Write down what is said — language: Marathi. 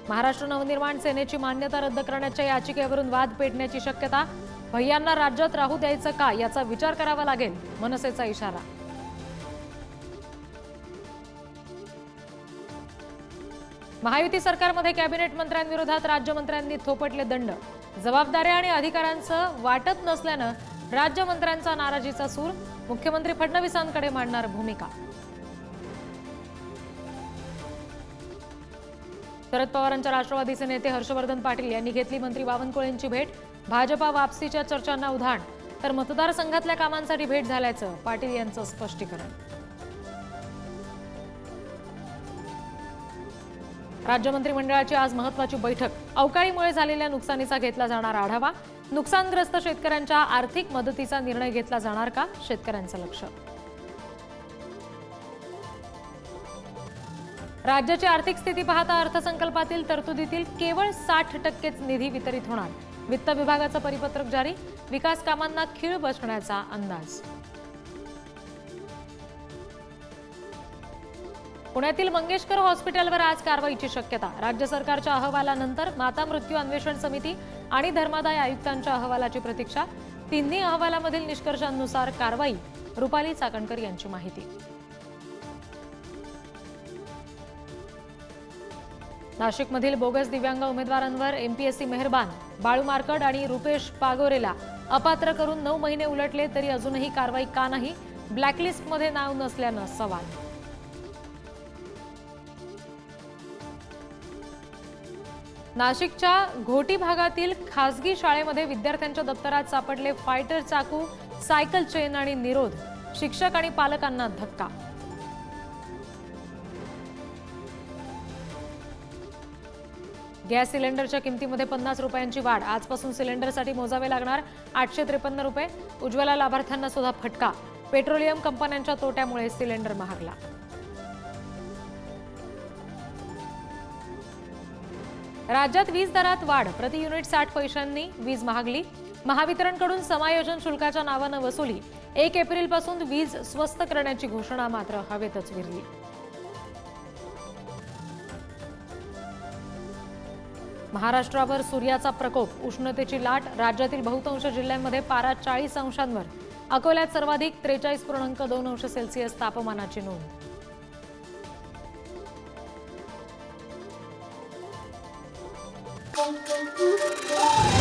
महाराष्ट्र नवनिर्माण सेनेची मान्यता रद्द करण्याच्या याचिकेवरून वाद पेटण्याची शक्यता। भैयांना राज्यात राहू द्यायचं का याचा विचार करावा लागेल, मनसेचा इशारा। महायुती सरकारमध्ये कॅबिनेट मंत्र्यांविरोधात राज्यमंत्र्यांनी थोपटले दंड। जबाबदाऱ्या आणि अधिकारांचं वाटप नसल्यानं राज्यमंत्र्यांचा नाराजीचा सूर। मुख्यमंत्री फडणवीसांकडे मांडणार भूमिका। शरद पवारांच्या राष्ट्रवादीचे नेते हर्षवर्धन पाटील यांनी घेतली मंत्री बावनकुळेंची भेट। भाजपा वापसीच्या चर्चांना उधाण, तर मतदारसंघातल्या कामांसाठी भेट झाल्याचं पाटील यांचं स्पष्टीकरण। राज्य मंत्रिमंडळाची आज महत्त्वाची बैठक। अवकाळीमुळे झालेल्या नुकसानीचा घेतला जाणार आढावा। नुकसानग्रस्त शेतकऱ्यांच्या आर्थिक मदतीचा निर्णय घेतला जाणार का, शेतकऱ्यांचं लक्ष। राज्याची आर्थिक स्थिती पाहता अर्थसंकल्पातील तरतुदीतील केवळ 60%च निधी वितरित होणार। वित्त विभागाचं परिपत्रक जारी। विकास कामांना खीळ बसण्याचा अंदाज। पुण्यातील मंगेशकर हॉस्पिटलवर आज कारवाईची शक्यता। राज्य सरकारच्या अहवालानंतर माता मृत्यू अन्वेषण समिती आणि धर्मादाय आयुक्तांच्या अहवालाची प्रतीक्षा। तिन्ही अहवालामधील निष्कर्षांनुसार कारवाई। रुपाली चाकणकर यांची माहिती। नाशिकमधील बोगस दिव्यांग उमेदवारांवर एमपीएससी मेहरबान। बाळू मार्कड आणि रुपेश पागोरेला अपात्र करून 9 महिने उलटले तरी अजूनही कारवाई का नाही, ब्लॅकलिस्टमध्ये नाव नसल्यानं सवाल। नाशिकच्या घोटी भागातील खासगी शाळेमध्ये विद्यार्थ्यांच्या दप्तरात सापडले फायटर चाकू, सायकल चेन आणि निरोध। शिक्षक आणि पालकांना धक्का। गॅस सिलेंडरच्या किमतीमध्ये 50 रुपयांची वाढ। आजपासून सिलेंडरसाठी मोजावे लागणार 853 रुपये। उज्ज्वला लाभार्थ्यांना सुद्धा फटका। पेट्रोलियम कंपन्यांच्या तोट्यामुळे सिलेंडर महागला। राज्यात वीज दरात वाढ। प्रति युनिट 60 पैशांनी वीज महागली। महावितरणकडून समायोजन शुल्काच्या नावानं वसुली। 1 एप्रिलपासून वीज स्वस्त करण्याची घोषणा मात्र हवेतच विरली। महाराष्ट्रावर सूर्याचा प्रकोप, उष्णतेची लाट। राज्यातील बहुतांश जिल्ह्यांमध्ये पारा 40 अंशांवर। अकोल्यात सर्वाधिक 43.2 अंश सेल्सिअस तापमानाची नोंद। Thank you.